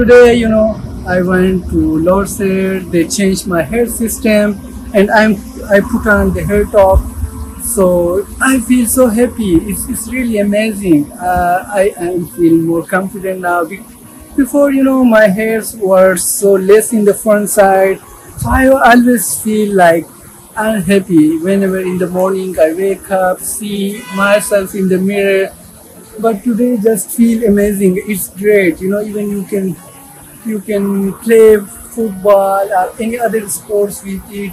Today, I went to Lorset. They changed my hair system, and I put on the hair top. So I feel so happy. It's really amazing. I am feeling more confident now. Before, my hairs were so less in the front side. So I always feel like unhappy whenever in the morning I wake up, see myself in the mirror. But today just feel amazing. It's great. Even you can play football or any other sports with it.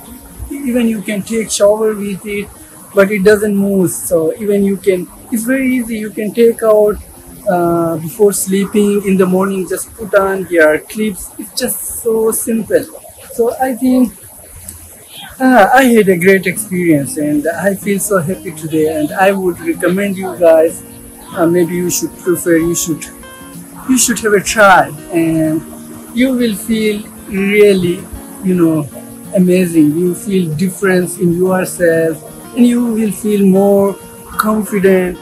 Even you can take shower with it, but it doesn't move. So even you can, it's very easy. You can take out before sleeping in the morning. Just put on your clips. It's just so simple. So I think I had a great experience, and I feel so happy today. And I would recommend you guys. Maybe you should prefer. You should have a try, and you will feel really, you know, amazing. You feel difference in yourself, and you will feel more confident.